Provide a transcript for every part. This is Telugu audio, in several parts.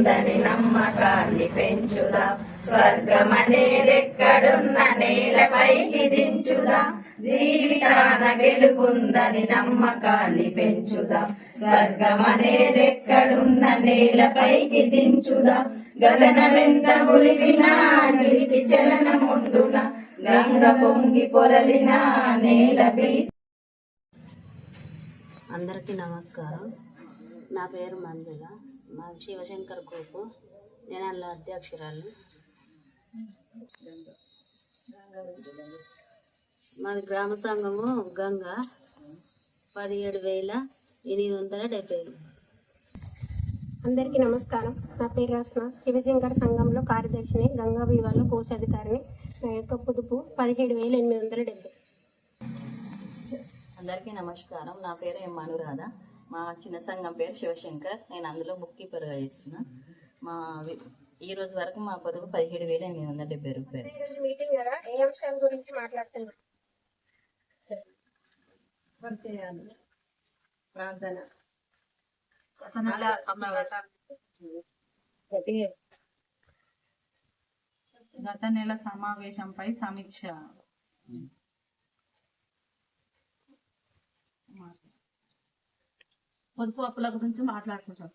వెలుగుందని నమ్మకాన్ని పెంచుదాం. స్వర్గమనేదెక్కడున్న నేలపైకి దించుదాం. జీవితాన వెలుగుందని నమ్మకాన్ని పెంచుదాం. స్వర్గమనేదెక్కడున్న నేలపైకి దించుదాం. గగనమెంత మురివినా నిలిపి చలనముండున గంగ పొంగి పొరలిన నేల. అందరికీ నమస్కారం. నా పేరు మంజుల. మా శివశంకర్ గ్రూపు. నేను అందులో అధ్యక్షురాలు. మాది గ్రామ సంఘము గంగా 17,870. అందరికీ నమస్కారం. నా పేరు రచన. శివశంకర్ సంఘంలో కార్యదర్శిని, గంగా వివాహలో కోశాధికారిని. నా యొక్క పొదుపు 17,870. అందరికీ నమస్కారం. నా పేరు ఎం అనురాధ. మా చిన్న సంఘం పేరు శివశంకర్. నేను అందులో బుక్ కీపర్గా చేస్తున్నా. ఈ రోజు వరకు మా పొదుపు 17,870 రూపాయలు. మీటింగ్ కదా, ఏ అంశాల గురించి మాట్లాడుతున్నాం? ప్రార్థన, గత నెల సమావేశంపై సమీక్ష. పొదుపు అప్పుల గురించి మాట్లాడుకుంటాం.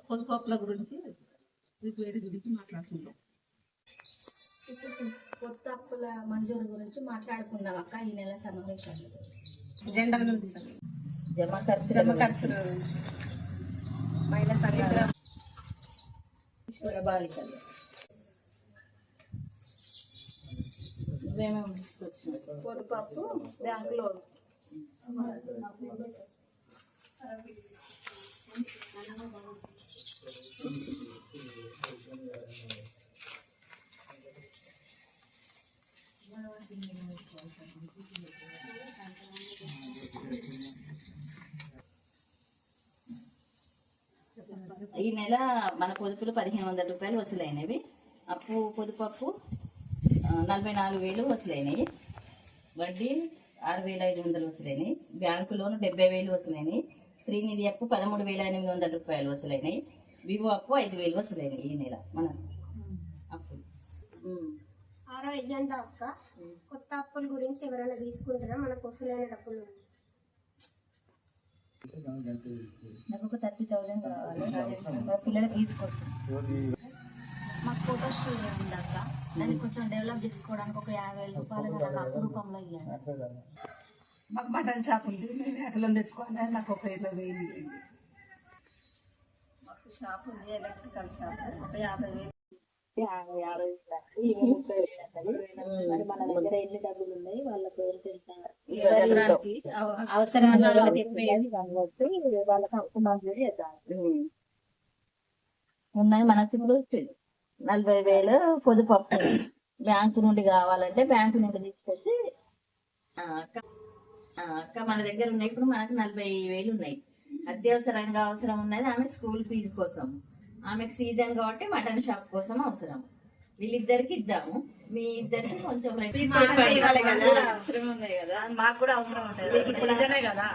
పొదుపు అప్పుల గురించి రిక్వైరీ గురించి మాట్లాడుకుంటాం. కొత్త అప్పుల మంజూరు గురించి మాట్లాడుకుందాం అక్క ఈ నెల సమావేశంలో. జమ ఖర్చులు, మహిళా సంఘాల బాలికలు ఇవేమేమి తీసుకొచ్చినాయి. పొదుపు అప్పు బ్యాంకులో ఈ నెల మన పొదుపులు 1,500 రూపాయలు వసూలైనవి. పొదుపు అప్పు 44,000 వసూలైనవి. వడ్డీ 6,500 వసూలైనవి. Bank loan 70,000 వసూలైనవి. శ్రీనిధి అప్పు 13,800 రూపాయలు వసూలైనవి. వివో అప్పు 5,000 వసూలైనవి ఈ నెల మన అప్పు. 6వ ఎజెండా అక్క. కొత్త అప్పుల గురించి ఎవరైనా తీసుకుంటారా? మనకు వసూలైన డబ్బులు నాకు ఒక 30,000 కావాలి పిల్లల ఫీజు కోసం. మాకు ఫోటో స్టూడియో ఉంది అక్క. దాన్ని కొంచెం డెవలప్ చేసుకోవడానికి ఒక 50,000 రూపాయలు నాకు అప్పు రూపంలో ఇవ్వాలి. మాకు మటన్ షాప్ ఉంది, నేను ఎట్లా తెచ్చుకోవాలి. నాకు ఒక 20,000. మాకు షాప్ ఉంది, ఎలక్ట్రికల్ షాప్. ఒక 50,000. మరి మన దగ్గర ఎన్ని డబ్బులు ఉన్నాయి వాళ్ళ పేరు తెలుసా? ఉన్నాయి. మనకి ఇప్పుడు 40,000 పొదుపు అప్పు. బ్యాంకు నుండి కావాలంటే బ్యాంకు నుండి తీసుకొచ్చి అక్క మన దగ్గర ఉన్నాయి. ఇప్పుడు మనకు 40,000 ఉన్నాయి. అత్యవసరంగా అవసరం ఉన్నది ఆమె స్కూల్ ఫీజు కోసం. ఆమెకు సీజన్ కాబట్టి మటన్ షాప్ కోసం అవసరం. వీళ్ళిద్దరికి ఇద్దాము. మీ ఇద్దరికి కొంచెం మాకు కూడా అవసరం ఉంటుంది కదా.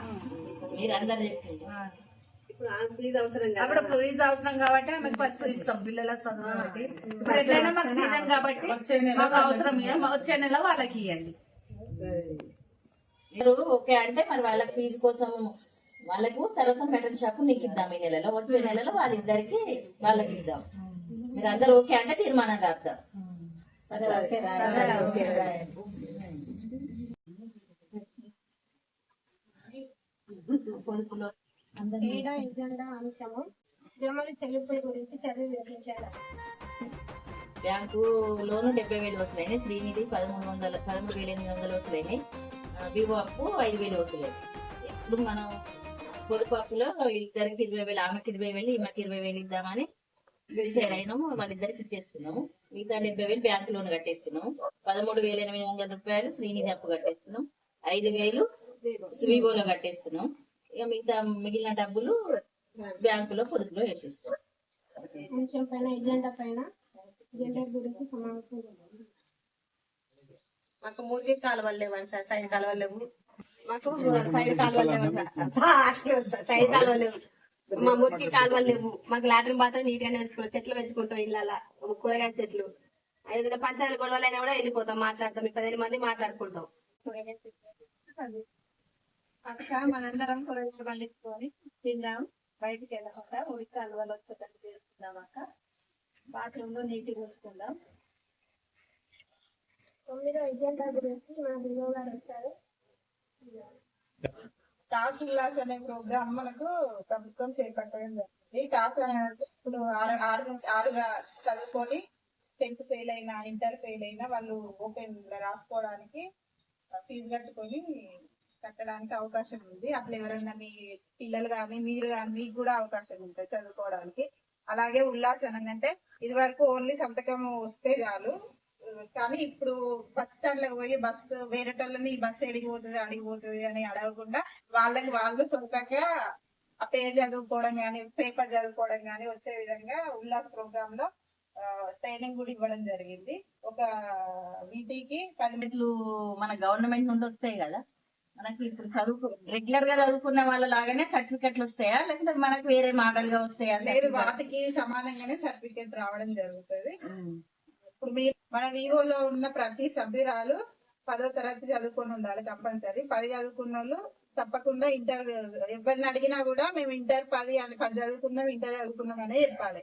మీరు అందరు చెప్పింది అప్పుడు ఫీజు అవసరం కాబట్టి ఆమెకు ఫస్ట్ ఇస్తాం. పిల్లల చదువు కాబట్టి ఎట్లయినా మాకు సీజన్ కాబట్టి మాకు అవసరం. వచ్చే నెల వాళ్ళకి ఇవ్వండి. మీరు ఓకే అంటే మరి వాళ్ళ ఫీజు కోసం వాళ్ళకు తర్వాత మటన్ షాప్ నీకు ఇద్దాం. ఈ నెలలో వచ్చే నెలలో వాళ్ళిద్దరికి వాళ్ళకి ఇద్దాం. మీరు అందరు ఓకే అంటే తీర్మానం రాద్దాం. పొదుపులో 7వ ఎజెండా అంశము జమల చెల్లింపుల గురించి చదివి వినిపించారు. Bank loan 70,000 వసూలైనాయి. శ్రీనిధి 13,800 వసూలైనాయి. వివో అప్పు 5,000 వసూలైనాయి. ఇప్పుడు మనం పొదుపు అప్పులో ఇద్దరికి 20,000, ఆమెకి 20,000, ఈమెకి 20,000 ఇద్దామని డిసైడ్ అయినాము. వాళ్ళిద్దరికి ఇచ్చేస్తున్నాము. మిగతా 70,000 బ్యాంకు లోన్ కట్టేస్తున్నాము. 13,800 రూపాయలు శ్రీనిధి అప్పు కట్టేస్తున్నాం. 5,000 వివోలో కట్టేస్తున్నాం. ఇక మిగిలిన డబ్బులు బ్యాంకులో పొదుపులో వేసేస్తాం. ఎజెండా పైన జెండర్ గురించి సమావేశం. మాకు మురికి కాలువలు లేవు, సైడ్ కాలువలు లేవు. మాకు సైడ్ కాలువలు లేవు, సైడ్ కాలువలు లేవు, మా మురికి కాలువలు లేవు. మాకు లాట్రిన్ బాత్రూమ్ నీట్ గానే వేసుకుంటాం, చెట్లు పెంచుకుంటాం, ఇళ్ళ కూరగాయ చెట్లు. ఏదైనా పంచాయతీ గొడవలు అయినా కూడా వెళ్ళిపోతాం, మాట్లాడతాం, 10 మంది మాట్లాడుకుంటాం. అక్క మనందరం కూరగాయలు పండించుకొని తిందాం, బయటికి వెళ్ళకుండా ఉరికి కాలువలు వచ్చేటట్టు చేసుకుందాం అక్క. బాత్రూమ్ లో నీట్గా ఉంచుకుందాం. 9వ ఎజెండా గురించి మన బిఓ గారు వచ్చారు. టాస్ ఉల్లాస్ అనే ప్రోగ్రామ్ మనకు ప్రభుత్వం చేపట్టడం జరిగింది. టాస్ అనేది ఇప్పుడు ఆరుగా చదువుకొని 10th ఫెయిల్ అయినా, ఇంటర్ ఫెయిల్ అయినా వాళ్ళు ఓపెన్ రాసుకోవడానికి ఫీజు కట్టడానికి అవకాశం ఉంది. అట్లా ఎవరైనా మీ పిల్లలు కానీ మీరు కానీ మీకు కూడా అవకాశం ఉంటుంది చదువుకోవడానికి. అలాగే ఉల్లాసనం అంటే ఇది వరకు ఓన్లీ సంతకం వస్తే చాలు, కానీ ఇప్పుడు బస్ స్టాండ్ లకు పోయి బస్సు వేరేటోళ్ళని ఈ బస్సు అడిగిపోతుంది అని అడగకుండా వాళ్ళకి వాళ్ళు సొంతంగా ఆ పేరు చదువుకోవడం కానీ పేపర్ చదువుకోవడం కానీ వచ్చే విధంగా ఉల్లాస్ ప్రోగ్రామ్ లో ట్రైనింగ్ కూడా ఇవ్వడం జరిగింది. ఒక వీటికి 10 సర్టిఫికెట్లు మన గవర్నమెంట్ నుండి వస్తాయి కదా, మనకి ఇప్పుడు రెగ్యులర్ గా చదువుకున్న వాళ్ళ లాగానే సర్టిఫికెట్లు వస్తాయా, లేకపోతే మనకు వేరే మోడల్ గా వస్తాయా? లేదు, వాటికి సమానంగానే సర్టిఫికెట్ రావడం జరుగుతుంది. ఇప్పుడు మీరు మన వివోలో ఉన్న ప్రతి సభ్యురాలు 10వ తరగతి చదువుకొని ఉండాలి కంపల్సరీ. 10 చదువుకున్న వాళ్ళు తప్పకుండా ఇంటర్, ఎవరిని అడిగినా కూడా మేము ఇంటర్ 10 చదువుకున్నాం, ఇంటర్ చదువుకున్నాం అనే చెప్పాలి.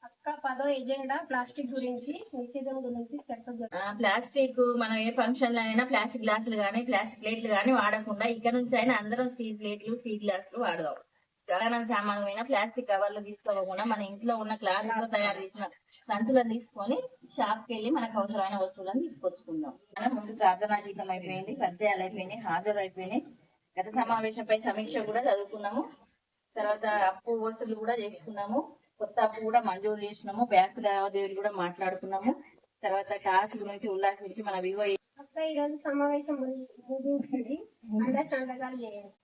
అక్క 10వ ఎజెండా ప్లాస్టిక్ గురించి, నిషేధం గురించి చెప్పగలరు. ప్లాస్టిక్ మనం ఏ ఫంక్షన్ లో అయినా ప్లాస్టిక్ గ్లాసులు గానీ ప్లాస్టిక్ ప్లేట్లు గానీ వాడకుండా ఇక్కడ నుంచి అయినా అందరం స్టీల్ ప్లేట్లు స్టీల్ గ్లాసులు వాడదాం. కిరాణా సామాను అయినా ప్లాస్టిక్ కవర్లు తీసుకోకుండా మన ఇంట్లో ఉన్న క్లాత్ తో తయారు చేసిన సంచులను తీసుకొని షాప్ కి వెళ్ళి మనకు అవసరమైన వస్తువులను తీసుకొచ్చుకుందాం. ముందు ప్రార్థనా గీతం అయిపోయింది, పద్యాలు అయిపోయినాయి, హాజరు అయిపోయినాయి. గత సమావేశంపై సమీక్ష కూడా చదువుకున్నాము. తర్వాత అప్పు వసూలు కూడా చేసుకున్నాము, కొత్త అప్పు కూడా మంజూరు చేసినాము, బ్యాంకు లావాదేవీలు కూడా మాట్లాడుకున్నాము. తర్వాత టాస్ గురించి ఉల్లాస్ గురించి మన వివో. అక్క ఈరోజు సమావేశం ముగించింది, అందరి సంతకాలు చేయండి.